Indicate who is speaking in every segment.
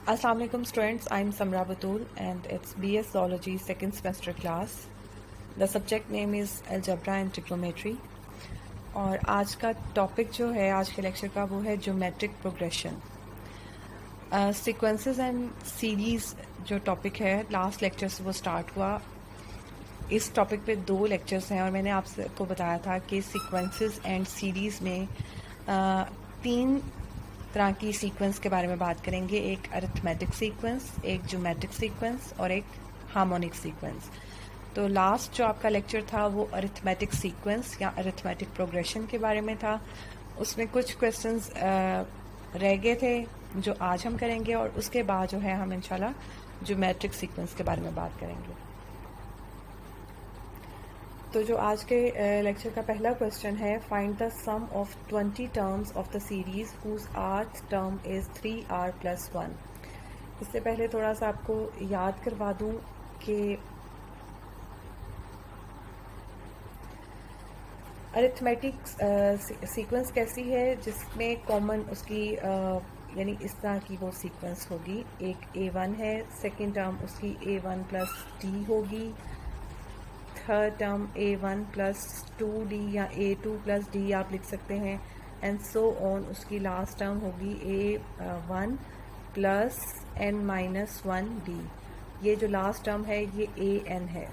Speaker 1: Assalamu alaikum students, I am Samra Batul and it's BS Zoology second semester class. The subject name is Algebra and Trigonometry. और आज का topic जो है आज के lecture का वो है geometric progression. Sequences and series जो टॉपिक है लास्ट लेक्चर से वो स्टार्ट हुआ. इस टॉपिक पे 2 लेक्चर्स हैं और मैंने आपको बताया था कि सीक्वेंसेस एंड सीरीज़ में 3 तरह की सीक्वेंस के बारे में बात करेंगे. एक अरिथमेटिक सीक्वेंस, एक ज्योमेट्रिक सीक्वेंस और एक हार्मोनिक सीक्वेंस. तो लास्ट जो आपका लेक्चर था वो अरिथमेटिक सीक्वेंस या अरिथमेटिक प्रोग्रेशन के बारे में था. उसमें कुछ क्वेश्चंस रह गए थे जो आज हम करेंगे और उसके बाद जो है हम इंशाल्लाह ज्योमेट्रिक सीक्वेंस के बारे में बात करेंगे. तो जो आज के लेक्चर का पहला क्वेश्चन है, find the sum of 20 terms of the series whose rth term is 3r + 1. इससे पहले थोड़ा सा आपको याद करवा दूं कि अरिथमेटिक सीक्वेंस कैसी है जिसमें कॉमन उसकी यानी इस तरह की वो सीक्वेंस होगी. एक a1 है, सेकेंड टर्म उसकी a1 + d होगी, थर्ड टर्म a1 + 2d या a2 + d आप लिख सकते हैं, एंड सो ऑन. उसकी लास्ट टर्म होगी a1 + n-1d. ये जो लास्ट टर्म है ये an है,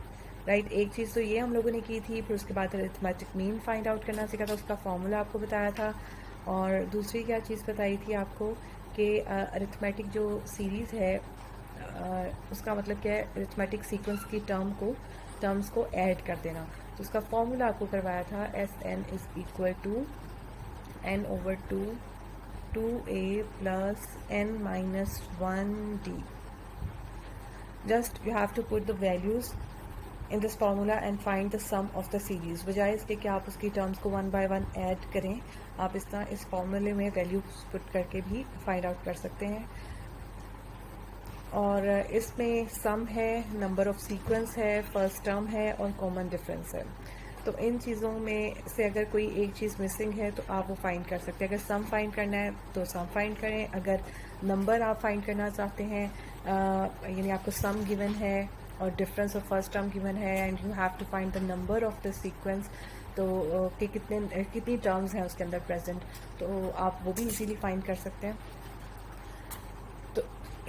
Speaker 1: राइट. एक चीज़ तो ये हम लोगों ने की थी, फिर उसके बाद अरिथमेटिक मीन फाइंड आउट करना सीखा था, उसका फॉर्मूला आपको बताया था. और दूसरी क्या चीज़ बताई थी आपको कि अरिथमेटिक जो सीरीज़ है उसका मतलब क्या है, अरिथमेटिक सीक्वेंस की टर्म्स को ऐड कर देना. तो उसका फॉर्मूला आपको करवाया था Sn = n/2 2a + n-1d. Just you have to put the values in this formula and find the sum of the series. बजाय इसके कि आप उसकी टर्म्स को 1 by 1 ऐड करें, आप इस फॉर्मूले में वैल्यूज पुट करके भी फाइंड आउट कर सकते हैं. और इसमें सम है, नंबर ऑफ सीक्वेंस है, फर्स्ट टर्म है और कॉमन डिफरेंस है. तो इन चीज़ों में से अगर कोई एक चीज़ मिसिंग है तो आप वो फाइंड कर सकते हैं. अगर सम फाइंड करना है तो सम फाइंड करें. अगर नंबर आप फाइंड करना चाहते हैं यानी आपको सम गिवन है और difference of first term given है and you have to find the number of the sequence, तो कि कितनी टर्म्स हैं उसके अंदर प्रेजेंट, तो आप वो भी इजीली फाइंड कर सकते हैं. तो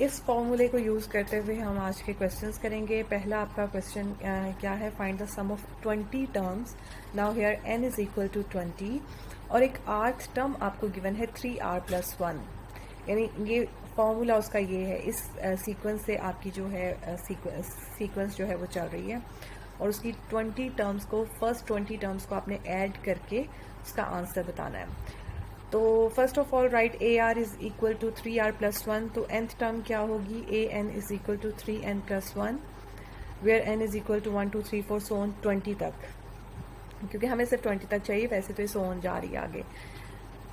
Speaker 1: इस फॉर्मूले को यूज़ करते हुए हम आज के क्वेश्चंस करेंगे. पहला आपका क्वेश्चन क्या है, find the sum of 20 terms. Now here n = 20 और एक आर्थ टर्म आपको गिवन है 3r + 1. यानी ये फॉर्मूला उसका ये है. इस सीक्वेंस से आपकी जो है सीक्वेंस जो है वो चल रही है और उसकी 20 टर्म्स को, फर्स्ट 20 टर्म्स को आपने ऐड करके उसका आंसर बताना है. तो first of all right AR = 3r + 1. तो nth टर्म क्या होगी, AN = 3n + 1 where n = 1 2 3 4 so on 20 तक, क्योंकि हमें सिर्फ 20 तक चाहिए, वैसे तो ये so on जा रही है आगे.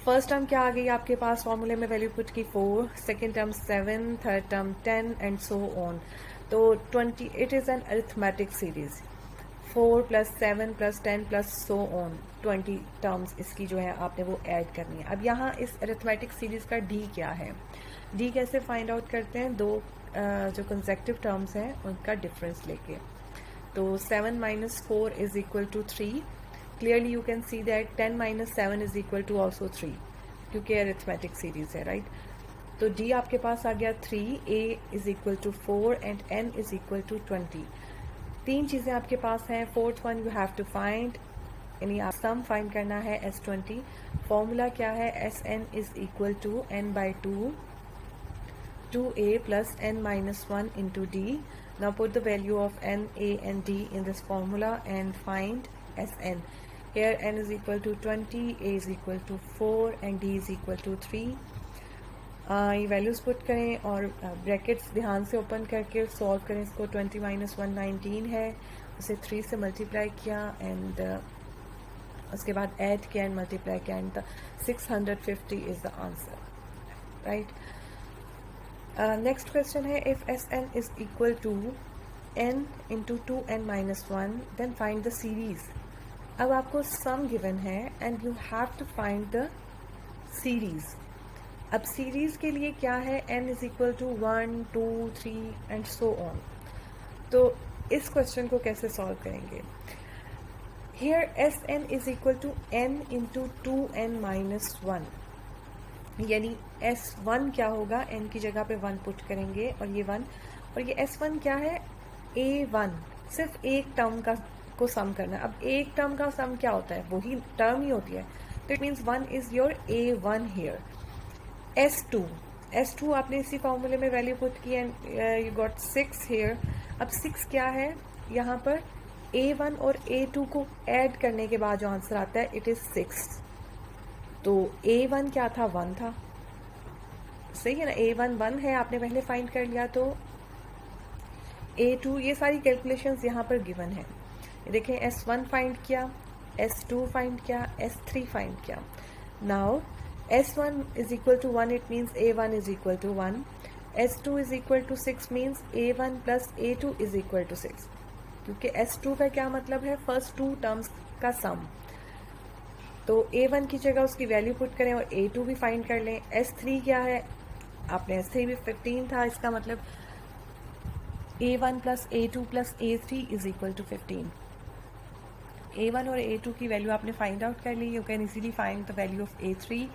Speaker 1: फर्स्ट टर्म क्या आ गई आपके पास, फॉर्मूले में वैल्यू पुट की 4, second term 7, third term 10 and so on. तो 20 it is an arithmetic series. 4 + 7 + 10 + so on 20 terms इसकी जो है आपने वो ऐड करनी है. अब यहाँ इस अरिथमेटिक सीरीज का डी क्या है, डी कैसे फाइंड आउट करते हैं, दो जो कंसेक्टिव टर्म्स हैं उनका डिफरेंस लेके. तो 7 - 4 = 3. Clearly you can see that 10 - 7 = also 3, क्योंकि अरिथमेटिक सीरीज है, राइट. तो डी आपके पास आ गया 3, a = 4 एंड n = 20. 3 चीज़ें आपके पास हैं. Fourth one you have to find, यानी आप सम फाइंड करना है S20. फॉर्मूला क्या है, Sn = n/2 2a + n-1 × d. Now put the value of n, a and d in this formula and find Sn. Here n = 20, a = 4 and d = 3. ये values put करें और brackets ध्यान से open करके solve करें इसको. 20 - 1 19 है, उसे 3 से मल्टीप्लाई किया एंड उसके बाद ऐड किया एंड मल्टीप्लाई किया and 650 is the answer, right. Next question है, if Sn = n × 2n-1 then find the series. अब आपको सम गिवन है and you have to find the series. अब सीरीज़ के लिए क्या है, n is equal to 1 2 3 and so on. तो इस क्वेश्चन को कैसे सॉल्व करेंगे? Here S N is equal to n into 2n minus 1, यानी S1 क्या होगा, n की जगह पे 1 पुट करेंगे और ये 1, और ये S1 क्या है, A1, सिर्फ एक टर्म का को सम करना है। अब एक टर्म का सम क्या होता है, वही टर्म ही होती है, तो it means 1 is your A1 here. S2 आपने इसी फॉर्मूले में वैल्यू पुट की एंड यू गॉट 6 हियर। अब 6 क्या है, यहाँ पर A1 और A2 को ऐड करने के बाद जो आंसर आता है इट इज 6। तो A1 क्या था, 1 था, सही है ना, A1 1 है, आपने पहले फाइंड कर लिया। तो A2, ये सारी कैलकुलेशंस यहाँ पर गिवन है। देखें, S1 फाइंड किया, S2 फाइंड किया, S3 फाइंड किया। Now S1 is equal to 1, it means A1 is equal to 1, S2 is equal to 6 means A1 plus A2 is equal to 6, क्योंकि S2 का क्या मतलब है, फर्स्ट टू टर्म्स का सम। तो A1 की जगह उसकी वैल्यू पुट करें और A2 भी फाइंड कर लें। S3 क्या है, आपने S3 भी 15 था, इसका मतलब A1 plus A2 plus A3 is equal to 15। A1 और A2 की वैल्यू आपने फाइंड आउट कर ली, you can easily find the value of A3।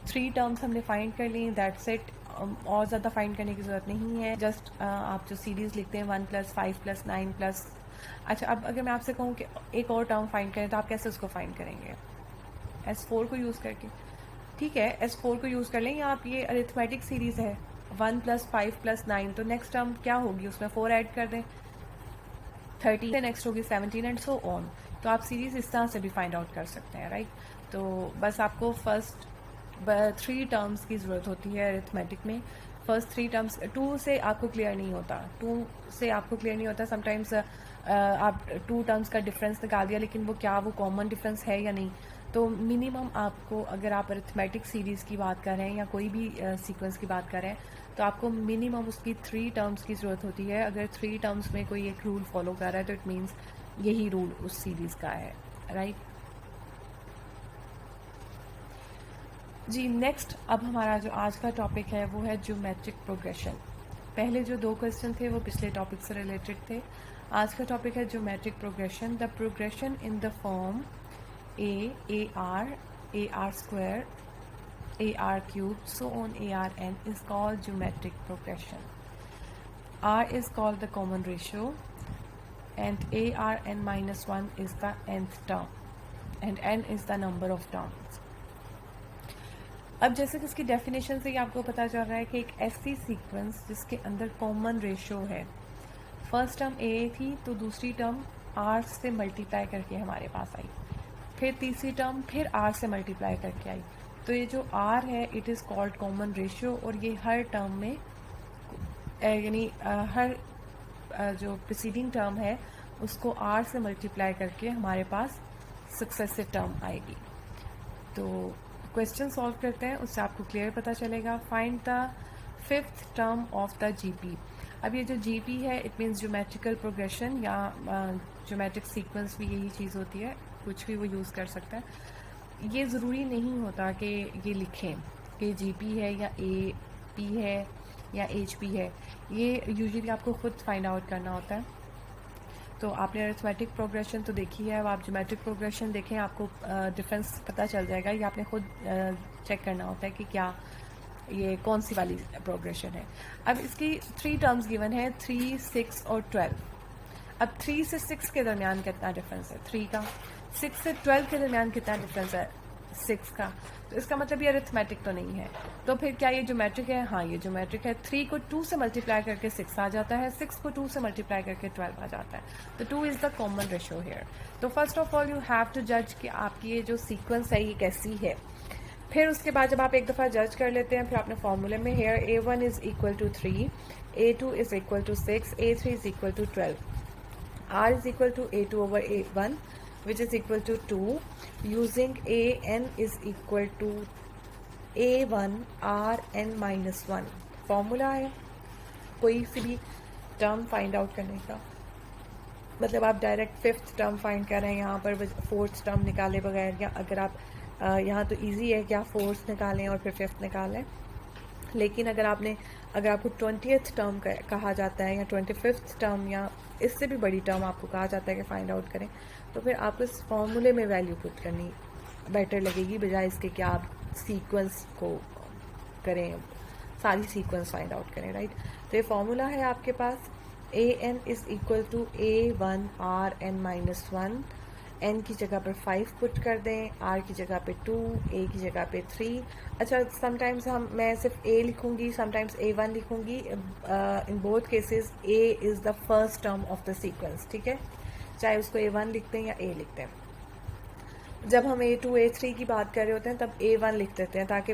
Speaker 1: 3 terms हमने फाइंड कर ली, दैट्स इट। और ज़्यादा फाइंड करने की ज़रूरत नहीं है, जस्ट आप जो सीरीज़ लिखते हैं 1 प्लस 5 प्लस 9 प्लस। अच्छा, अब अगर मैं आपसे कहूँ कि एक और टर्म फाइंड करें तो आप कैसे उसको फाइंड करेंगे? S4 को यूज़ करके। ठीक है, S4 को यूज़ कर लें, या आप ये अरिथमेटिक सीरीज़ है 1 प्लस 5 प्लस 9, तो नेक्स्ट टर्म क्या होगी, उसमें 4 ऐड कर दें, 30 से नेक्स्ट होगी 17 एंड सो ऑन। तो आप सीरीज़ इस तरह से भी फाइंड आउट कर सकते हैं, राइट। तो बस आपको फर्स्ट 3 टर्म्स की ज़रूरत होती है अरिथमेटिक में। फर्स्ट 3 टर्म्स, 2 से आपको क्लियर नहीं होता, 2 से आपको क्लियर नहीं होता। समटाइम्स आप 2 टर्म्स का डिफरेंस निकाल दिया, लेकिन वो क्या, वो कॉमन डिफरेंस है या नहीं। तो मिनिमम आपको, अगर आप अरिथमेटिक सीरीज़ की बात कर रहे हैं या कोई भी सीक्वेंस की बात कर रहे हैं, तो आपको मिनिमम उसकी 3 टर्म्स की ज़रूरत होती है। अगर 3 टर्म्स में कोई एक रूल फॉलो कर रहा है तो इट मीन्स यही रूल उस सीरीज़ का है, राइट। जी, नेक्स्ट अब हमारा जो आज का टॉपिक है वो है ज्योमेट्रिक प्रोग्रेशन। पहले जो 2 क्वेश्चन थे वो पिछले टॉपिक से रिलेटेड थे। आज का टॉपिक है geometric progression. The progression in the form AR square, AR cube, so on ARn is called geometric progression. R is called the common ratio and ARn minus 1 is the nth term and n is the number of terms. अब जैसे कि इसकी definition से ही आपको पता चल रहा है कि एक ऐसी सीक्वेंस जिसके अंदर कॉमन रेशियो है, फर्स्ट टर्म A थी तो दूसरी टर्म R से मल्टीप्लाई करके हमारे पास आई, फिर तीसरी टर्म फिर R से मल्टीप्लाई करके आई। तो ये जो R है it is called common ratio, और ये हर टर्म में यानी हर जो प्रीसीडिंग टर्म है उसको R से मल्टीप्लाई करके हमारे पास सक्सेसिव टर्म आएगी। तो क्वेश्चन सॉल्व करते हैं, उससे आपको क्लियर पता चलेगा। Find the 5th term of the GP। अब ये जो GP है इट मीन्स ज्योमेट्रिकल प्रोग्रेशन, या ज्योमेट्रिक सीक्वेंस भी यही चीज़ होती है, कुछ भी वो यूज़ कर सकता है। ये ज़रूरी नहीं होता कि ये लिखें कि GP है या AP है या HP है, ये यूजुअली आपको खुद फाइंड आउट करना होता है। तो आपने अरिथमेटिक प्रोग्रेशन तो देखी है, अब आप ज्योमेट्रिक प्रोग्रेशन देखें, आपको डिफरेंस पता चल जाएगा। ये आपने खुद चेक करना होता है कि क्या ये कौन सी वाली प्रोग्रेशन है। अब इसकी 3 टर्म्स गिवन है, 3, 6 और 12। अब 3 से 6 के दरमियान कितना डिफरेंस है, 3 का। 6 से 12 के दरमियान कितना डिफरेंस है, 6 का। तो इसका मतलब ये अरिथमेटिक तो नहीं है। तो फिर क्या ये ज्योमेट्रिक है? हाँ, ये ज्योमेट्रिक है। 3 को 2 से मल्टीप्लाई करके 6 आ जाता है, 6 को 2 से मल्टीप्लाई करके 12 आ जाता है। तो 2 is the common ratio here. तो first of all you have to जज कि आपकी ये जो सीक्वेंस है ये कैसी है। फिर उसके बाद जब आप एक दफ़ा जज कर लेते हैं, फिर आपने फॉर्मूले में here A1 is equal to 3, A2 is equal to 6, A3 is equal to 12, R is equal to A2 over A1 which is equal to 2, using AN is equal to A1 RN minus 1। Formula है कोई सी भी term find out करने का, मतलब आप direct 5th term find कर रहे हैं यहाँ पर 4th टर्म निकाले बगैर, या अगर आप यहाँ तो इजी है कि आप 4th निकालें और फिर 5th निकालें, लेकिन अगर आपको 20th टर्म कहा जाता है या 25th टर्म या इससे भी बड़ी टर्म आपको कहा जाता है कि फाइंड आउट करें, तो फिर आपको इस फॉर्मूले में वैल्यू पुट करनी बेटर लगेगी बजाय इसके कि आप सीक्वेंस को करें, सारी सीक्वेंस फाइंड आउट करें, राइट। तो ये फॉर्मूला है आपके पास, A N is equal to A1RN-1, N की जगह पर 5 पुट कर दें, आर की जगह पे 2, ए की जगह पे 3। अच्छा, समटाइम्स मैं सिर्फ ए लिखूंगी, समटाइम्स A1 लिखूंगी। In both cases A is the first term of the sequence, ठीक है, चाहे उसको A1 लिखते हैं या ए लिखते हैं। जब हम A2 A3 की बात कर रहे होते हैं तब A1 लिख देते हैं ताकि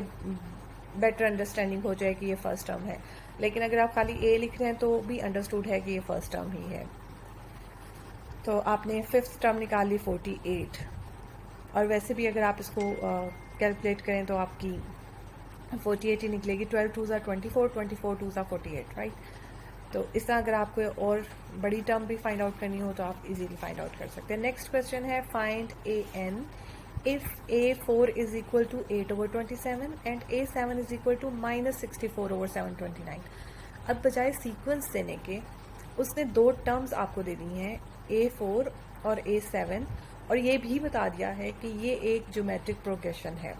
Speaker 1: बेटर अंडरस्टैंडिंग हो जाए कि ये फर्स्ट टर्म है, लेकिन अगर आप खाली ए लिख रहे हैं तो भी अंडरस्टूड है कि ये फर्स्ट टर्म ही है। तो आपने 5th टर्म निकाल ली 48, और वैसे भी अगर आप इसको कैलकुलेट करें तो आपकी 48 ही निकलेगी। 12 2 24, 24 2 48, राइट। तो इस तरह अगर आपको और बड़ी टर्म भी फाइंड आउट करनी हो तो आप इजीली फाइंड आउट कर सकते हैं। नेक्स्ट क्वेश्चन है, find AN if A4 is equal to 8/27 and A7 is equal to -64/729। अब बजाय सीक्वेंस देने के उसने दो टर्म्स आपको दे दी हैं, A4 और A7, और ये भी बता दिया है कि ये एक ज्योमेट्रिक प्रोग्रेशन है।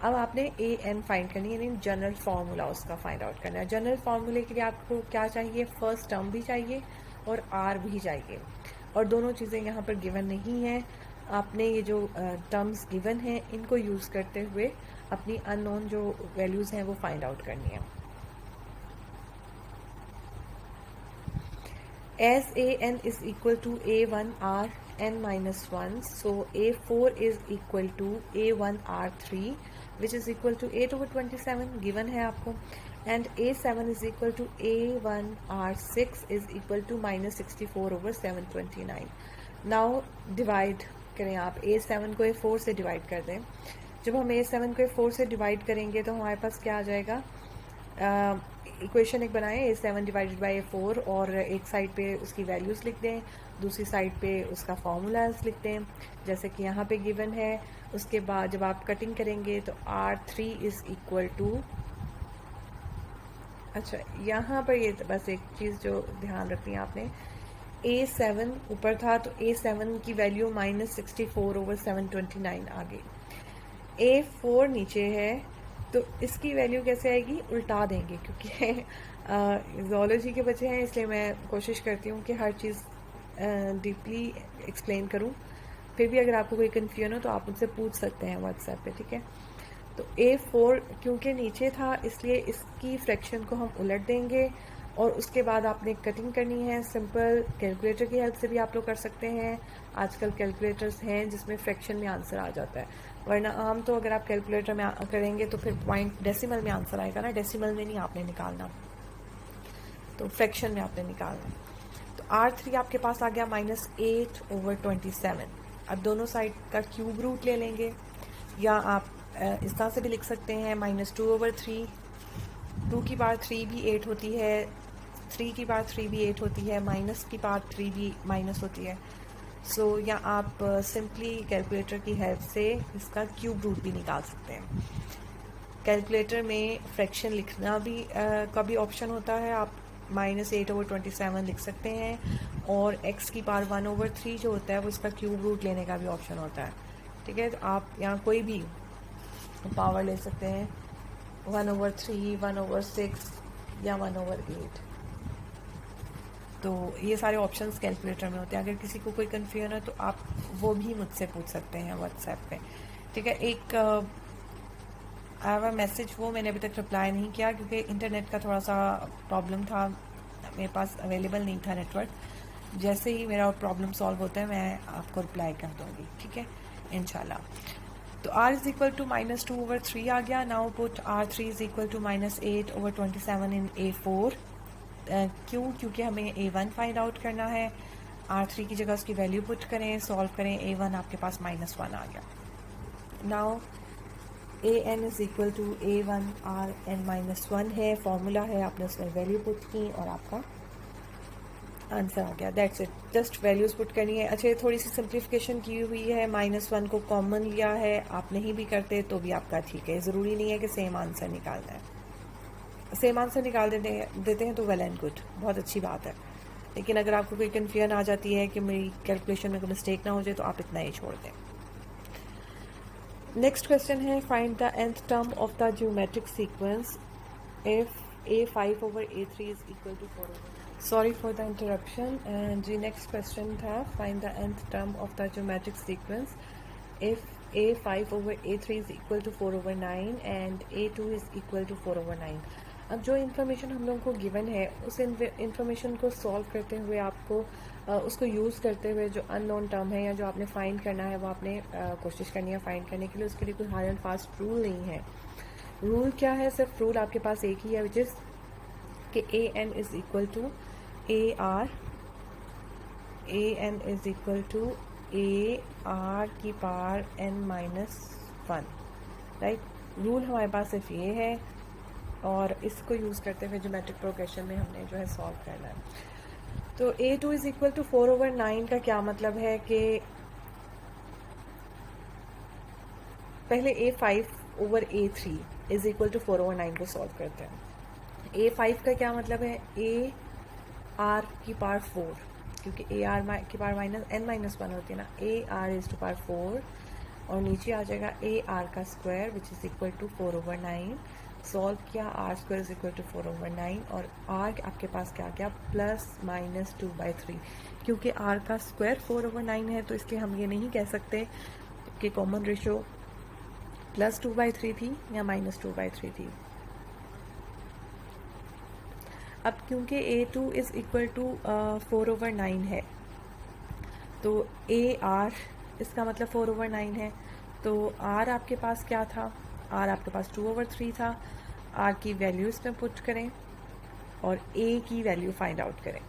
Speaker 1: अब आपने AN फाइंड करनी है, यानी जनरल फार्मूला उसका फाइंड आउट करना है। जनरल फार्मूले के लिए आपको क्या चाहिए, फर्स्ट टर्म भी चाहिए और R भी चाहिए, और दोनों चीज़ें यहाँ पर गिवन नहीं है। आपने ये जो टर्म्स गिवन हैं इनको यूज़ करते हुए अपनी अननोन जो वैल्यूज़ हैं वो फाइंड आउट करनी है। As AN is equal to A1RN-1, so A4 is equal to A1R3, which is equal to 8/27 given है आपको, and A7 is equal to A1R6 is equal to -64/729। Now divide करें आप, A7 को A4 से divide कर दें। जब हम A7 को A4 से डिवाइड करेंगे तो हमारे पास क्या आ जाएगा, इक्वेशन एक बनाएं, A7 डिवाइडेड बाई A4, और एक साइड पे उसकी वैल्यूज़ लिख दें, दूसरी साइड पे उसका फॉर्मूलाज लिख दें जैसे कि यहाँ पे गिवन है। उसके बाद जब आप कटिंग करेंगे तो R3 इज़ इक्वल टू, अच्छा यहाँ पर ये बस एक चीज़ जो ध्यान रखनी है आपने, A7 ऊपर था तो A7 की वैल्यू -64/729 आ गई। A4 नीचे है तो इसकी वैल्यू कैसे आएगी, उल्टा देंगे, क्योंकि ज़ूलॉजी के बच्चे हैं इसलिए मैं कोशिश करती हूँ कि हर चीज़ डीपली एक्सप्लेन करूँ। फिर भी अगर आपको कोई कन्फ्यूजन हो तो आप मुझसे पूछ सकते हैं व्हाट्सएप पे, ठीक है। तो A4 क्योंकि नीचे था इसलिए इसकी फ्रैक्शन को हम उलट देंगे, और उसके बाद आपने कटिंग करनी है। सिंपल कैलकुलेटर की हेल्प से भी आप लोग कर सकते हैं, आजकल कैलकुलेटर्स हैं जिसमें फ्रैक्शन में आंसर आ जाता है, वरना आम तो अगर आप कैलकुलेटर में करेंगे तो फिर पॉइंट डेसिमल में आंसर आएगा ना, डेसिमल में नहीं आपने निकालना, तो फ्रैक्शन में आपने निकालना। तो R3 आपके पास आ गया -8/27। अब दोनों साइड का क्यूब रूट ले लेंगे, या आप इस तरह से भी लिख सकते हैं -2/3। 2 की पावर 3 भी 8 होती है, 3 की पावर 3 भी 8 होती है, माइनस की पावर 3 भी माइनस होती है। सो या आप सिंपली कैलकुलेटर की हेल्प से इसका क्यूब रूट भी निकाल सकते हैं। कैलकुलेटर में फ्रैक्शन लिखना भी का भी ऑप्शन होता है, आप -8/27 लिख सकते हैं, और x की पावर 1/3 जो होता है वो इसका क्यूब रूट लेने का भी ऑप्शन होता है, ठीक है। तो आप यहाँ कोई भी पावर ले सकते हैं, 1/3, 1/6 या 1/8। तो ये सारे ऑप्शंस कैलकुलेटर में होते हैं। अगर किसी को कोई कन्फ्यूजन है तो आप वो भी मुझसे पूछ सकते हैं व्हाट्सएप पे, ठीक है। एक आया मैसेज, वो मैंने अभी तक रिप्लाई नहीं किया क्योंकि इंटरनेट का थोड़ा सा प्रॉब्लम था, मेरे पास अवेलेबल नहीं था नेटवर्क। जैसे ही मेरा प्रॉब्लम सॉल्व होता है मैं आपको रिप्लाई कर दूँगी, ठीक है, इंशाल्लाह। तो R इज़ इक्वल टू -2/3 आ गया। Now put R3 is equal to -8/27 in A4। क्यों, क्योंकि हमें A1 फाइंड आउट करना है। R3 की जगह उसकी वैल्यू पुट करें, सॉल्व करें, A1 आपके पास -1 आ गया। Now AN is equal to A1RN-1 है, फॉर्मूला है, आपने उसमें वैल्यू पुट की और आपका आंसर आ गया। That's it, just values put करनी है। अच्छा, थोड़ी सी सिंप्लीफिकेशन की हुई है, -1 को कॉमन लिया है, आप नहीं भी करते तो भी आपका ठीक है, ज़रूरी नहीं है कि सेम आंसर निकालना है। सेम आंसर निकाल देते हैं तो वेल एंड गुड, बहुत अच्छी बात है। लेकिन अगर आपको कोई कन्फ्यूजन आ जाती है कि मेरी कैलकुलेशन में कोई मिस्टेक ना हो जाए तो आप इतना ही छोड़ दें। नेक्स्ट क्वेश्चन है find the nth term of the geometric sequence if a5 over a3 is equal to 4 over 9. Sorry for the interruption. And the next question था find the nth term of the geometric sequence if a5 over a3 is equal to 4 over 9 and a2 is equal to 4 over 9. अब जो information हम लोगों को given है उस information को solve करते हुए आपको उसको यूज़ करते हुए जो अननोन टर्म है या जो आपने फाइंड करना है वो आपने कोशिश करनी है फाइंड करने के लिए। उसके लिए कोई हार्ड एंड फास्ट रूल नहीं है। रूल क्या है? सिर्फ रूल आपके पास एक ही है विच इज़ कि A N is equal to A R is equal to A R की power n minus 1, right. Rule हमारे पास सिर्फ ये है और इसको यूज़ करते हुए ज्योमेट्रिक प्रोग्रेशन में हमने जो है सॉल्व करना है। तो a2 is equal to 4 over 9 का क्या मतलब है कि पहले a5 over a3 is equal to 4 over 9 को सॉल्व करते हैं। a5 का क्या मतलब है? a r की पावर 4, क्योंकि a r की पावर माइनस n माइनस 1 होती है ना। a r is to power 4 और नीचे आ जाएगा a r का square which is equal to 4 over 9। Solve किया, R square is equal to 4 over 9 और r आपके पास क्या गया? Plus minus 2/3। क्योंकि r का स्क्वायर 4 over 9 है तो इसलिए हम ये नहीं कह सकते कि कॉमन रेशो प्लस 2/3 थी या माइनस 2/3 थी। अब क्योंकि a2 is equal to 4 over 9 है तो a r इसका मतलब 4 over 9 है। तो r आपके पास क्या था? r आपके पास 2 over 3 था। r की वैल्यू इसमें पुट करें और a की वैल्यू फाइंड आउट करें।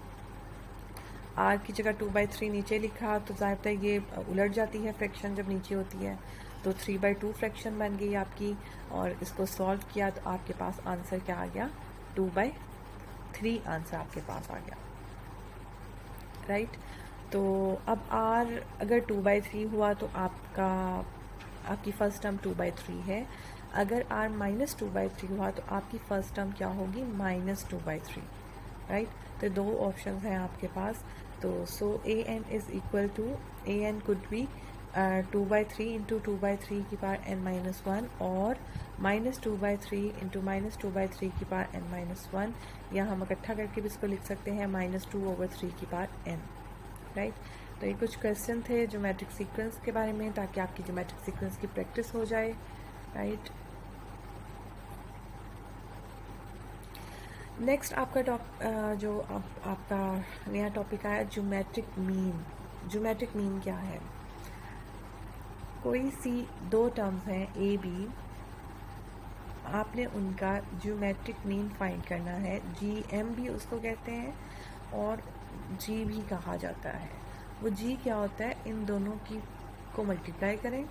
Speaker 1: r की जगह 2/3 नीचे लिखा तो ज़ाहिर है ये उलट जाती है फ्रैक्शन जब नीचे होती है, तो 3/2 फ्रैक्शन बन गई आपकी। और इसको सॉल्व किया तो आपके पास आंसर क्या आ गया? 2/3 आंसर आपके पास आ गया, राइट। तो अब r अगर 2/3 हुआ तो आपकी फर्स्ट टर्म 2/3 है। अगर r माइनस 2/3 हुआ तो आपकी फर्स्ट टर्म क्या होगी? Minus 2/3, right. तो दो ऑप्शन हैं आपके पास। तो so A N is equal to A N could be 2/3 into 2/3 की पावर n माइनस 1 और माइनस 2/3 इंटू माइनस 2/3 की पावर n माइनस 1, या हम इकट्ठा करके भी इसको लिख सकते हैं -2/3 की पावर n, राइट। तो ये कुछ क्वेश्चन थे ज्योमेट्रिक सीक्वेंस के बारे में ताकि आपकी ज्योमेट्रिक सीक्वेंस की प्रैक्टिस हो जाए, राइट। नेक्स्ट आपका जो आपका नया टॉपिक आया ज्योमेट्रिक मीन। ज्योमेट्रिक मीन क्या है? कोई सी दो टर्म्स हैं ए बी, आपने उनका ज्योमेट्रिक मीन फाइंड करना है। जी एम भी उसको कहते हैं और जी भी कहा जाता है। वो जी क्या होता है? इन दोनों की को मल्टीप्लाई करें,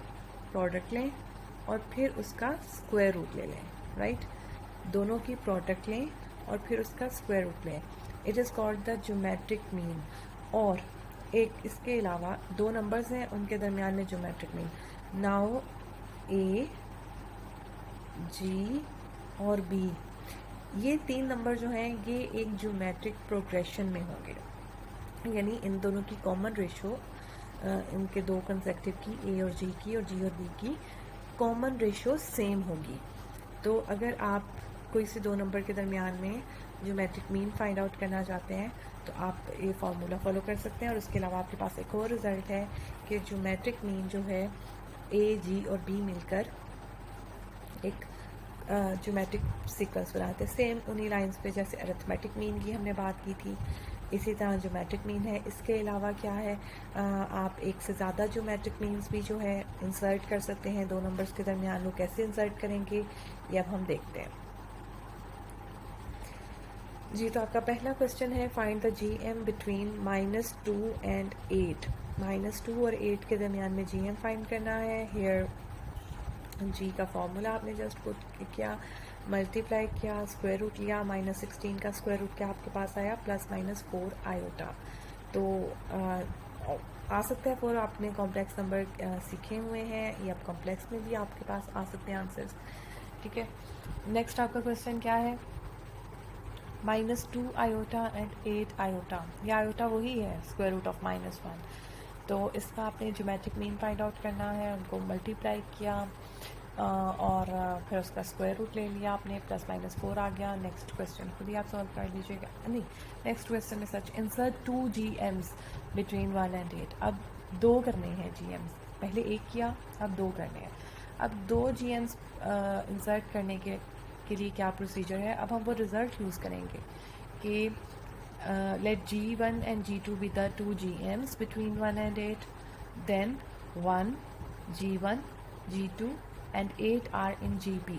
Speaker 1: प्रोडक्ट लें और फिर उसका स्क्वायर रूट ले लें, राइट। दोनों की प्रोडक्ट लें और फिर उसका स्क्वायर रूट लें। It is called the geometric mean. और एक इसके अलावा दो नंबर्स हैं उनके दरमियान में ज्योमेट्रिक मीन। नाउ ए जी और बी, ये तीन नंबर जो हैं ये एक ज्योमेट्रिक प्रोग्रेशन में होंगे, यानी इन दोनों की कॉमन रेशो, इनके दो कंसेक्टिव की ए और जी की और जी और बी की कॉमन रेशो सेम होगी। तो अगर आप कोई से दो नंबर के दरमियान में ज्योमेट्रिक मीन फाइंड आउट करना चाहते हैं तो आप ये फार्मूला फॉलो कर सकते हैं। और उसके अलावा आपके पास एक और रिज़ल्ट है कि ज्योमेट्रिक मीन जो है ए जी और बी मिलकर एक ज्योमेट्रिक सीक्वेंस बनाते हैं। सेम उन्हीं लाइंस पे जैसे अरिथमेटिक मीन की हमने बात की थी, इसी तरह ज्योमेट्रिक मीन है। इसके अलावा क्या है, आप एक से ज़्यादा ज्योमेट्रिक मीन्स भी जो है इंसर्ट कर सकते हैं दो नंबर्स के दरमियान। वो कैसे इंसर्ट करेंगे ये अब हम देखते हैं जी। तो आपका पहला क्वेश्चन है find the G M between -2 and 8। -2 और 8 के दरमियान में जी एम फाइंड करना है। हेयर जी का फॉर्मूला आपने जस्ट पुट किया, मल्टीप्लाई किया, स्क्वायर रूट लिया, -16 का स्क्वायर रूट क्या आपके पास आया? +-4 आयोटा। तो आ सकता है 4, आपने कॉम्प्लेक्स नंबर सीखे हुए हैं, या कॉम्प्लेक्स में भी आपके पास आ सकते हैं आंसर्स, ठीक है। नेक्स्ट आपका क्वेश्चन क्या है? -2 आयोटा एंड 8 आयोटा। ये आयोटा वही है स्क्वायर रूट ऑफ -1। तो इसका आपने ज्योमेट्रिक मीन फाइंड आउट करना है, उनको मल्टीप्लाई किया और फिर उसका स्क्वायर रूट ले लिया आपने, +-4 आ गया। नेक्स्ट क्वेश्चन खुद ही आप सॉल्व कर लीजिएगा। नहीं, नेक्स्ट क्वेश्चन में सच इंसर्ट 2 GMs बिटवीन 1 एंड 8। अब 2 करने हैं GMs, पहले 1 किया, अब 2 करने हैं। अब 2 GMs इंसर्ट करने के लिए क्या प्रोसीजर है, अब हम वो रिज़ल्ट यूज़ करेंगे कि let G1 and G2 be the 2 GMs between 1 and 8, then 1 G1 G2 and 8 are in GP।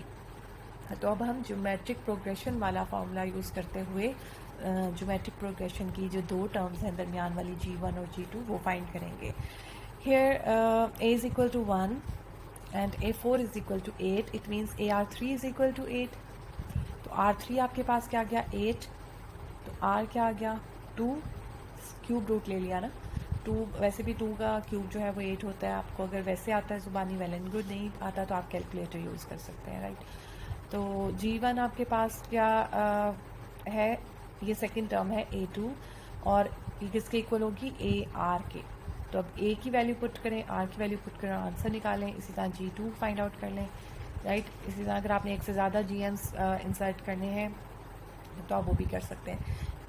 Speaker 1: तो अब हम ज्योमेट्रिक प्रोग्रेशन वाला फार्मूला यूज़ करते हुए ज्योमेट्रिक प्रोग्रेशन की जो 2 टर्म्स हैं दरमियान वाली G1 और G2 वो फाइंड करेंगे। Here A is equal to 1 and A4 is equal to 8, it means AR3 is equal to 8। तो R3 आपके पास क्या आ गया 8, तो R क्या आ गया 2, क्यूब रूट ले लिया ना 2। वैसे भी 2 का क्यूब जो है वो 8 होता है। आपको अगर वैसे आता है ज़ुबानी वेल एंड गुड, नहीं आता तो आप कैलकुलेटर यूज़ कर सकते हैं, राइट। तो G1 आपके पास क्या है, ये सेकंड टर्म है A2 और ये किसके इक्वल होगी AR के। तो अब A की वैल्यू पुट करें, R की वैल्यू पुट करें, आंसर निकालें। इसी तरह G2 फाइंड आउट कर लें, राइट। इसी तरह अगर आपने एक से ज़्यादा GMs इंसर्ट करने हैं तो आप वो भी कर सकते हैं।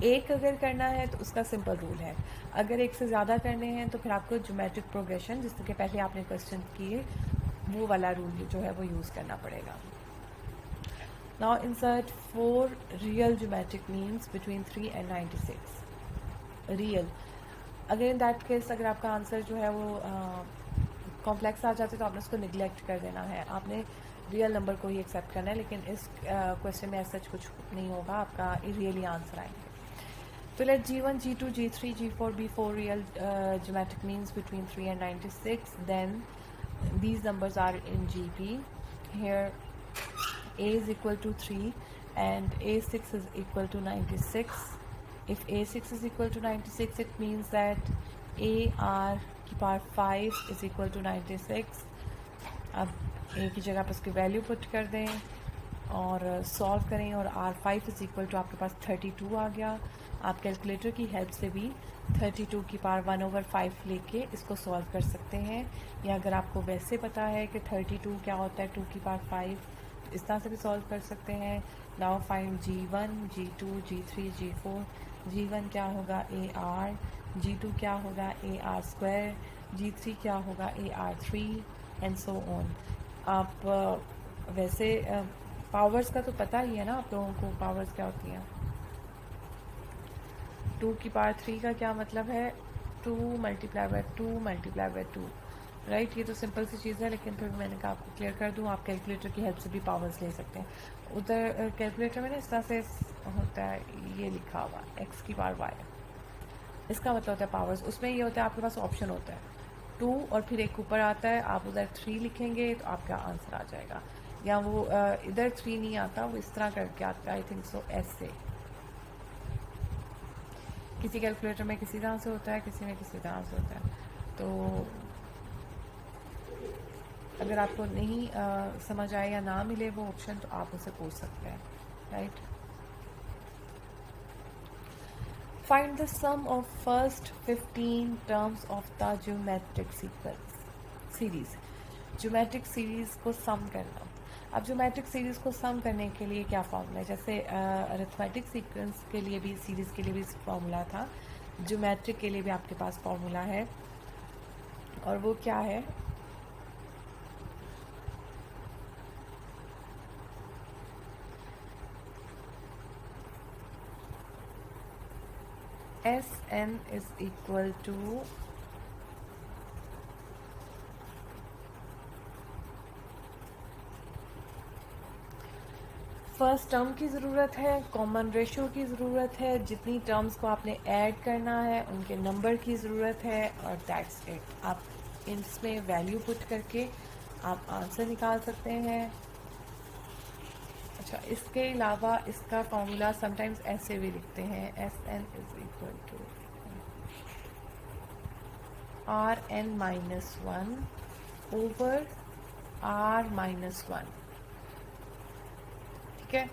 Speaker 1: एक अगर करना है तो उसका सिंपल रूल है, अगर एक से ज़्यादा करने हैं तो फिर आपको ज्योमेट्रिक प्रोग्रेशन जिसके पहले आपने क्वेश्चन किए वो वाला रूल जो है वो यूज़ करना पड़ेगा। Now insert 4 real geometric means between 3 and 96। Real, अगर इन दैट केस अगर आपका आंसर जो है वो कॉम्प्लेक्स आ जाते तो आपने उसको निगलेक्ट कर देना है, आपने रियल नंबर को ही एक्सेप्ट करना है। लेकिन इस क्वेश्चन में ऐसा कुछ नहीं होगा, आपका रियली आंसर आएंगे। तो late G1 G2 G3 G4 be 4 real geometric means between 3 and 96, then these numbers are in GP। here A is equal to 3 and A6 is equal to 96। if A6 is equal to 96 it means that AR की power 5 is equal to 96। अब A की जगह पर उसकी value put कर दें और solve करें और R5 इज इक्वल टू आपके पास 32 आ गया। आप कैलकुलेटर की हेल्प से भी 32 की पावर 1/5 लेके इसको सॉल्व कर सकते हैं, या अगर आपको वैसे पता है कि 32 क्या होता है 2 की पावर 5, इस तरह से भी सॉल्व कर सकते हैं। Now find G1 G2 G3 G4। G1 क्या होगा AR, G2 क्या होगा AR², G3 क्या होगा AR3 एंड सो ऑन। आप वैसे पावर्स का तो पता ही है ना आप लोगों को, पावर्स क्या होती हैं। 2 की पावर 3 का क्या मतलब है 2 multiply by 2 multiply by 2, right. ये तो सिंपल सी चीज़ है, लेकिन फिर मैंने कहा आपको क्लियर कर दूँ, आप कैलकुलेटर की हेल्प से भी पावर्स ले सकते हैं। उधर कैलकुलेटर में ना इस तरह से होता है, ये लिखा हुआ x की पावर y, इसका मतलब होता है पावर्स। उसमें ये होता है आपके पास ऑप्शन होता है 2 और फिर एक ऊपर आता है, आप उधर 3 लिखेंगे तो आपका आंसर आ जाएगा। या वो इधर 3 नहीं आता, वो इस तरह करके आता है, आई थिंक सो ऐसे। किसी कैलकुलेटर में किसी तरह से होता है, किसी में किसी तरह से होता है। तो अगर आपको नहीं समझ आए या ना मिले वो ऑप्शन तो आप उसे पूछ सकते हैं, right. Find the sum of first 15 terms of the geometric series। Geometric series को सम करना। अब ज्योमेट्रिक सीरीज़ को सम करने के लिए क्या फार्मूला है, जैसे अरिथमेटिक सीक्वेंस के लिए भी सीरीज़ के लिए भी फार्मूला था, ज्योमेट्रिक के लिए भी आपके पास फार्मूला है, और वो क्या है Sn is equal to first term की ज़रूरत है, कॉमन रेशियो की ज़रूरत है, जितनी टर्म्स को आपने ऐड करना है उनके नंबर की ज़रूरत है, और दैट्स इट। आप इसमें वैल्यू पुट करके आप आंसर निकाल सकते हैं। अच्छा, इसके अलावा इसका फॉर्मूला समटाइम्स ऐसे भी लिखते हैं, Sn is equal to Rn-1 over R-1, ठीक है।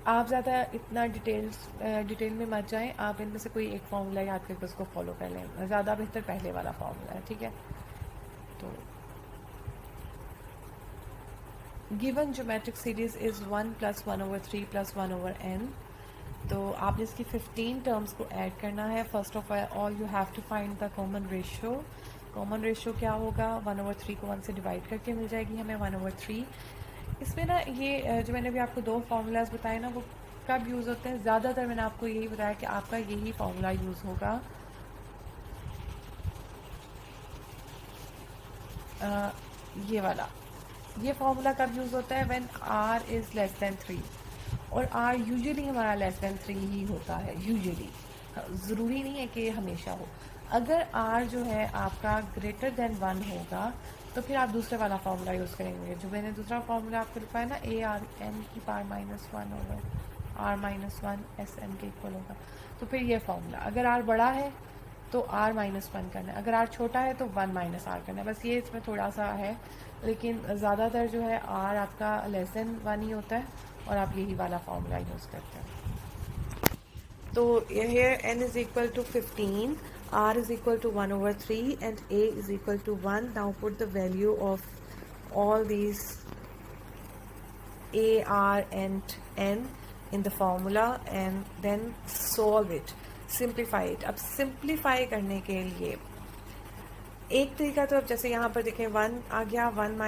Speaker 1: आप ज़्यादा इतना डिटेल में मत जाएं, आप इनमें से कोई एक फार्मूला याद करके उसको फॉलो कर लें, ज़्यादा बेहतर पहले वाला फार्मूला है, ठीक है। तो given geometric series is 1 + 1/3 + 1/n। तो आपने इसकी 15 टर्म्स को ऐड करना है। First of all you have to find the common ratio. Common ratio क्या होगा, 1/3 को 1 से डिवाइड करके मिल जाएगी हमें 1/3। इसमें ना ये जो मैंने अभी आपको दो फार्मूलाज बताए ना, वो कब यूज़ होते हैं, ज़्यादातर मैंने आपको यही बताया कि आपका यही फार्मूला यूज़ होगा। ये वाला, ये फार्मूला कब यूज़ होता है, when r is less than 3, और r यूजुअली हमारा लेस देन 3 ही होता है, यूजुअली, ज़रूरी नहीं है कि हमेशा हो। अगर r जो है आपका ग्रेटर देन 1 होगा तो फिर आप दूसरे वाला फार्मूला यूज़ करेंगे, जो मैंने दूसरा फार्मूला आपको लिखा है ना, ARn⁻⁻1/r-1 के इक्वल होगा। तो फिर ये फार्मूला, अगर r बड़ा है तो r-1 करना है, अगर r छोटा है तो 1 - r करना है। बस ये इसमें थोड़ा सा है, लेकिन ज़्यादातर जो है r आपका लेस देन 1 ही होता है और आप यही वाला फार्मूला यूज़ करते हैं। तो here n is equal to 15, r is equal to 1/3 and a is equal to 1. Now put the value of all these a, r and n in the formula and then solve it, simplify it. अब simplify करने के लिए एक तरीका, तो अब जैसे यहाँ पर देखें 1 आ गया, 1 -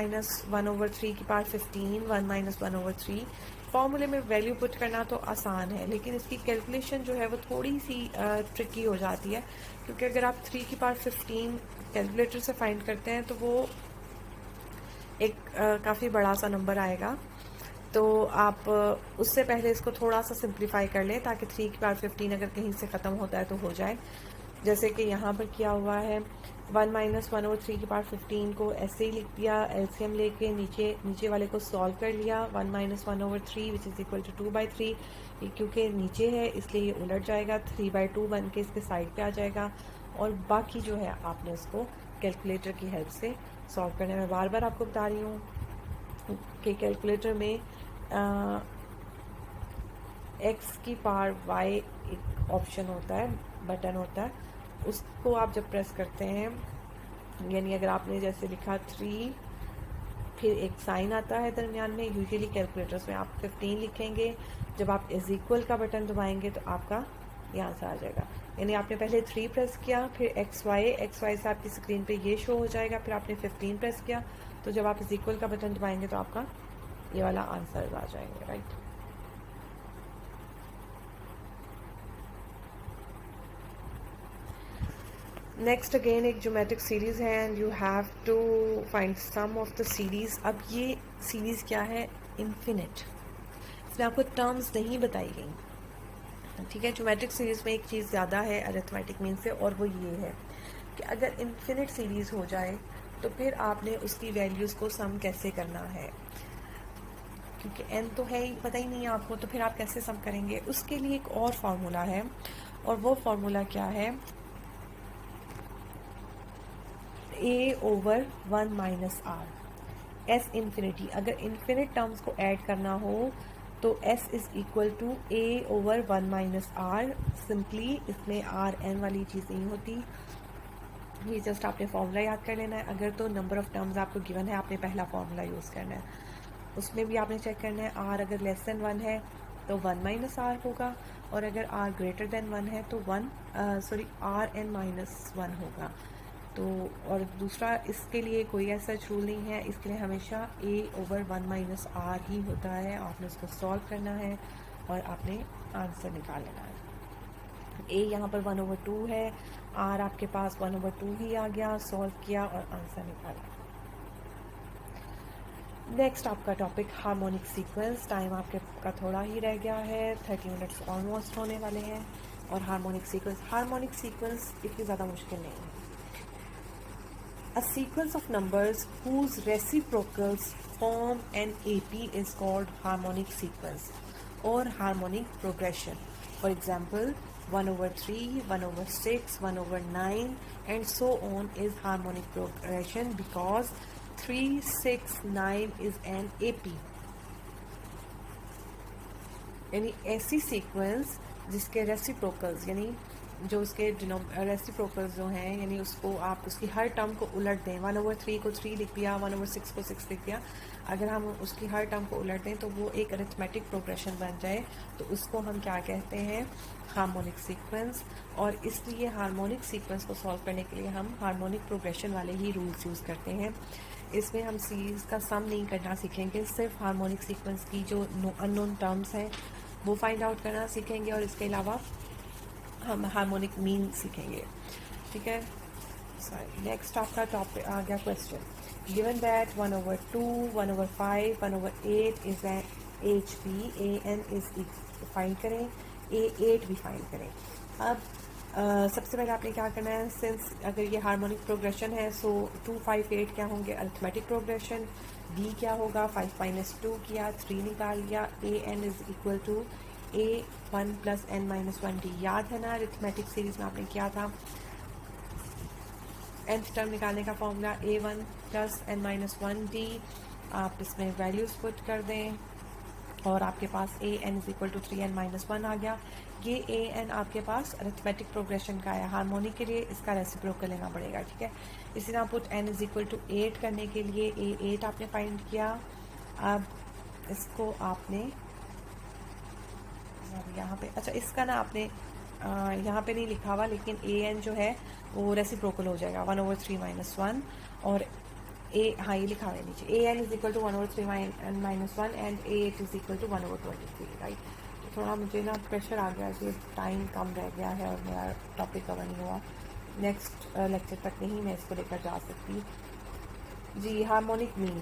Speaker 1: 1/3 की पावर 15, 1 - 1/3। फॉर्मूले में वैल्यू पुट करना तो आसान है, लेकिन इसकी कैलकुलेशन जो है वो थोड़ी सी ट्रिकी हो जाती है, क्योंकि अगर आप 3 की पावर 15 कैलकुलेटर से फाइंड करते हैं तो वो एक काफ़ी बड़ा सा नंबर आएगा। तो आप उससे पहले इसको थोड़ा सा सिंप्लीफाई कर लें, ताकि 3 की पावर 15 अगर कहीं से ख़त्म होता है तो हो जाए। जैसे कि यहाँ पर किया हुआ है, 1 - 1/3 की पावर 15 को ऐसे ही लिख दिया, एलसीएम लेके नीचे वाले को सॉल्व कर लिया। 1 - 1/3 विच इज़ इक्वल टू 2/3, क्योंकि नीचे है इसलिए ये उलट जाएगा, 3/2 बन के इसके साइड पे आ जाएगा। और बाकी जो है आपने इसको कैलकुलेटर की हेल्प से सॉल्व करना है। मैं बार बार आपको बता रही हूँ कि कैलकुलेटर में एक्स की पावर वाई एक ऑप्शन होता है, बटन होता है, उसको आप जब प्रेस करते हैं, यानी अगर आपने जैसे लिखा 3 फिर एक साइन आता है दरमियान में, यूजुअली कैलकुलेटर्स में आप 15 लिखेंगे, जब आप इज इक्वल का बटन दबाएंगे तो आपका यहाँ से आ जाएगा। यानी आपने पहले 3 प्रेस किया, फिर एक्स वाई से आपकी स्क्रीन पे ये शो हो जाएगा, फिर आपने 15 प्रेस किया, तो जब आप इज इक्वल का बटन दबाएंगे तो आपका ये वाला आंसर आ जाएंगे, राइट। नेक्स्ट अगेन एक ज्योमेट्रिक सीरीज़ है and you have to find sum of the series. अब ये सीरीज़ क्या है, इन्फिनिट। इसमें आपको टर्म्स नहीं बताई गई, ठीक है। ज्योमेट्रिक सीरीज़ में एक चीज़ ज़्यादा है अरिथमेटिक मीन से, और वो ये है कि अगर इन्फिनिट सीरीज़ हो जाए तो फिर आपने उसकी वैल्यूज़ को सम कैसे करना है, क्योंकि n तो है ही, पता ही नहीं है आपको, तो फिर आप कैसे सम करेंगे। उसके लिए एक और फार्मूला है, और वो फार्मूला क्या है, a/1 - r, s इन्फिनिटी। अगर इन्फिनिट टर्म्स को ऐड करना हो तो s is equal to a/1 - r। Simply इसमें r n वाली चीज़ नहीं होती, ये जस्ट आपने फार्मूला याद कर लेना है। अगर तो नंबर ऑफ टर्म्स आपको गिवन है, आपने पहला फार्मूला यूज़ करना है, उसमें भी आपने चेक करना है r अगर लेस देन 1 है तो 1 - r होगा, और अगर r ग्रेटर देन 1 है तो rn-1 होगा। तो और दूसरा, इसके लिए कोई ऐसा रूल नहीं है, इसके लिए हमेशा a/1 - r ही होता है। आपने उसको सॉल्व करना है और आपने आंसर निकाल लेना है। a यहाँ पर 1/2 है, r आपके पास 1/2 ही आ गया, सॉल्व किया और आंसर निकाला। नेक्स्ट आपका टॉपिक हार्मोनिक सीक्वेंस। टाइम आपके का थोड़ा ही रह गया है, 30 मिनट्स ऑलमोस्ट होने वाले हैं। और हार्मोनिक सीक्वेंस इतनी ज़्यादा मुश्किल नहीं है। A sequence of numbers whose reciprocals form an AP is called harmonic sequence or harmonic progression. For example, 1/3, 1/6, 1/9 and so on is harmonic progression because 3, 6, 9 is an AP. यानी ऐसी सीक्वेंस जिसके reciprocals यानी जो उसके रेसिप्रोकल्स जो हैं, यानी उसको आप उसकी हर टर्म को उलट दें, 1/3 को 3 लिख दिया, 1/6 को 6 लिख दिया, अगर हम उसकी हर टर्म को उलट दें तो वो एक अरिथमेटिक प्रोग्रेशन बन जाए, तो उसको हम क्या कहते हैं, हार्मोनिक सीक्वेंस। और इसलिए हार्मोनिक सीक्वेंस को सॉल्व करने के लिए हम हार्मोनिक प्रोग्रेशन वाले ही रूल्स यूज़ करते हैं। इसमें हम सीरीज़ का सम नहीं करना सीखेंगे, सिर्फ हार्मोनिक सीक्वेंस की जो अननोन टर्म्स हैं वो फाइंड आउट करना सीखेंगे, और इसके अलावा हम हार्मोनिक मीन सीखेंगे। ठीक है, नेक्स्ट आपका टॉपिक आ गया question, given that 1/2, 1/5, 1/8 is an H P, A N is find करें, A8 भी फाइंड करें। अब सबसे पहले आपने क्या करना है, सिंस अगर ये हार्मोनिक प्रोग्रेशन है, सो 2, 5, 8 क्या होंगे, अरिथमेटिक प्रोग्रेशन। D क्या होगा, 5 - 2 किया, 3 निकाल लिया, AN is equal to A1 + n-1D। याद है ना, अरिथमेटिक सीरीज में आपने किया था, nth टर्म निकालने का फॉर्मूला A1 + n-1D। आप इसमें वैल्यूज पुट कर दें और आपके पास AN is equal to 3n-1 आ गया। ये AN आपके पास अरिथमेटिक प्रोग्रेशन का है, हार्मोनिक के लिए इसका रेसिप्रोकल लेना पड़ेगा। ठीक है, इसी तरह put n is equal to 8 करने के लिए A8 आपने फाइंड किया। अब इसको आपने यहाँ पे, अच्छा इसका ना आपने यहाँ पे नहीं लिखा हुआ, लेकिन AN जो है वो रेसिप्रोकल हो जाएगा 1/3 - 1, और हाँ ये लिखा हुआ है नीचे, AN is equal to 1/3 - 1 and A8 is equal to 1/23, right. तो थोड़ा मुझे ना प्रेशर आ गया कि टाइम कम रह गया है और मेरा टॉपिक कवर नहीं हुआ, नेक्स्ट लेक्चर तक नहीं मैं इसको लेकर जा सकती। जी, harmonic mean,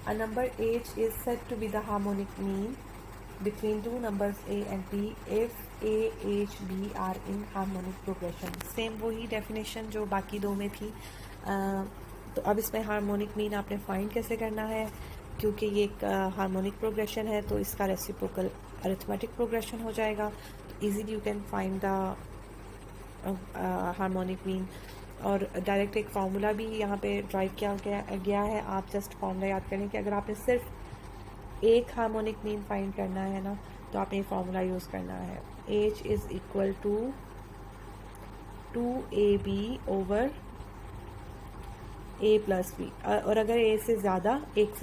Speaker 1: a number H is said to be the harmonic mean between two numbers A and B if A, H, B are in harmonic progression। Same वही डेफिनेशन जो बाकी दो में थी। तो अब इसमें हार्मोनिक मीन आपने फाइंड कैसे करना है, क्योंकि ये एक हार्मोनिक प्रोग्रेशन है तो इसका रेसिप्रोकल अरिथमेटिक प्रोग्रेशन हो जाएगा, तो easily you can find the harmonic mean. और डायरेक्ट एक फार्मूला भी यहाँ पे ड्राइव किया गया है, आप जस्ट फार्मूला याद करें कि अगर आपने सिर्फ एक हार्मोनिक मीन फाइंड करना है ना, तो आपने ये फार्मूला यूज़ करना है, H is equal to 2AB over A + B। और अगर एक से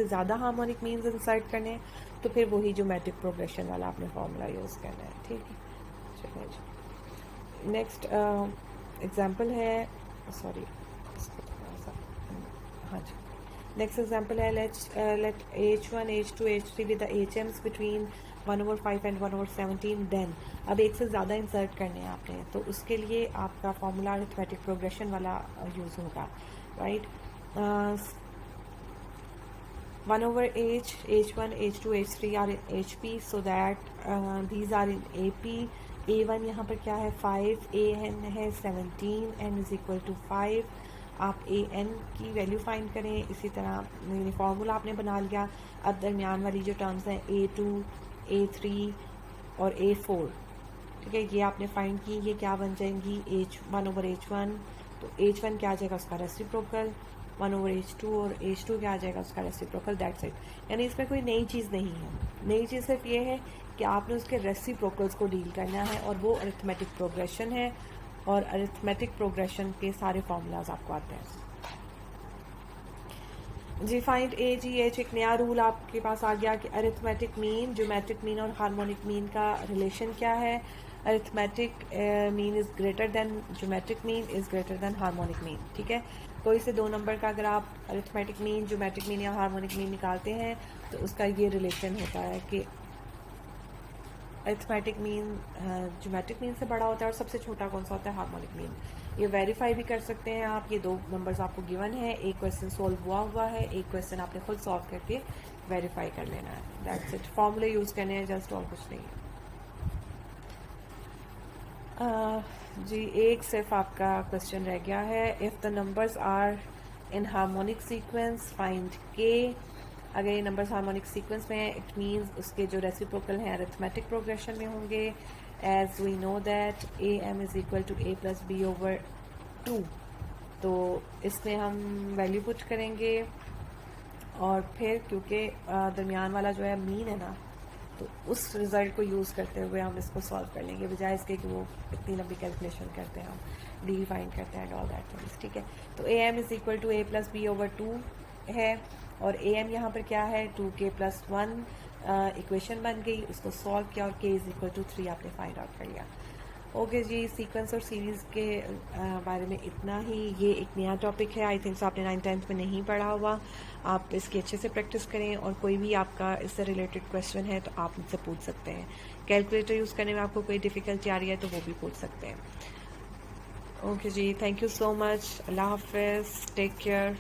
Speaker 1: ज़्यादा हार्मोनिक मीन्स इंसर्ट करने हैं तो फिर वही ज्योमेट्रिक प्रोग्रेशन वाला आपने फार्मूला यूज़ करना है। ठीक है, चलिए जी, नेक्स्ट एग्जांपल है, सॉरी हाँ जी, नेक्स्ट एग्जांपल है, let H1, H2, H3 with the HMs between 1/5 and 1/17। Then अब एक से ज़्यादा इंसर्ट करने हैं आपने, तो उसके लिए आपका फॉर्मूला अरिथमेटिक प्रोग्रेशन वाला यूज़ होगा, right. 1/H, H1, H2, H3 are in HP, so that these are in AP। A1 यहाँ पर क्या है 5, AN है 17, n इज इक्वल टू 5। आप AN की वैल्यू फाइंड करें, इसी तरह फार्मूला आपने बना लिया। अब दरमियान वाली जो टर्म्स हैं A2, A3 और A4, ठीक है, ये आपने फाइंड की, ये क्या बन जाएंगी, H1/H1, तो H1 क्या आ जाएगा उसका रेसिप्रोकल, 1/H2, और H2 क्या आ जाएगा उसका रेसिप्रोकल, दैट्स इट। यानी इसमें कोई नई चीज़ नहीं है, नई चीज़ सिर्फ ये है कि आपने उसके रेसिप्रोकल्स को डील करना है, और वो अरिथमेटिक प्रोग्रेशन है, और अरिथमेटिक प्रोग्रेशन के सारे फार्मूलाज आपको आते हैं। जी, फाइंड AGH, एक नया रूल आपके पास आ गया कि अरिथमेटिक मीन, ज्योमेट्रिक मीन और हार्मोनिक मीन का रिलेशन क्या है। Arithmetic mean is greater than geometric mean is greater than harmonic mean. ठीक है, कोई से दो नंबर का अगर आप अरिथमेटिक मीन, ज्योमेट्रिक मीन या हार्मोनिक मीन निकालते हैं तो उसका ये रिलेशन होता है कि अरिथमेटिक मीन ज्योमेट्रिक मीन से बड़ा होता है, और सबसे छोटा कौन सा होता है, हार्मोनिक मीन। ये वेरीफाई भी कर सकते हैं आप, ये दो नंबर्स आपको गिवन है, एक क्वेश्चन सोल्व हुआ है, एक क्वेश्चन आपने खुद सॉल्व करके वेरीफाई कर लेना है, दैट्स इट। फॉर्मूले यूज़ करने हैं जस्ट, और कुछ नहीं है। जी, एक सिर्फ आपका क्वेश्चन रह गया है, if the numbers are in harmonic sequence find K। अगर ये नंबर्स हार्मोनिक सीक्वेंस में है, इट मीन्स उसके जो रेसिप्रोकल हैं अरिथमेटिक प्रोग्रेशन में होंगे, as we know that AM is equal to A + B/2। तो इसमें हम वैल्यू पुट करेंगे, और फिर क्योंकि दरमियान वाला जो है मीन है ना, तो उस रिज़ल्ट को यूज़ करते हुए हम इसको सॉल्व कर लेंगे, बजाय इसके कि वो इतनी लंबी कैलकुलेशन करते हैं, हम डी फाइंड करते हैं एंड ऑल दैट थिंग्स, ठीक है। तो A M is equal to A plus B over 2 है, और ए एम यहाँ पर क्या है 2k+1 इक्वेशन बन गई, उसको सॉल्व किया और k इज़ इक्वल टू 3 आपने फाइंड आउट कर लिया। ओके जी, सीक्वेंस और सीरीज़ के बारे में इतना ही। ये एक नया टॉपिक है, आई थिंक सो आपने 9th-10th में नहीं पढ़ा हुआ। आप इसकी अच्छे से प्रैक्टिस करें, और कोई भी आपका इससे रिलेटेड क्वेश्चन है तो आप मुझसे पूछ सकते हैं। कैलकुलेटर यूज़ करने में आपको कोई डिफ़िकल्टी आ रही है तो वो भी पूछ सकते हैं। ओके जी, थैंक यू सो मच। अल्लाह हाफिज़, टेक केयर।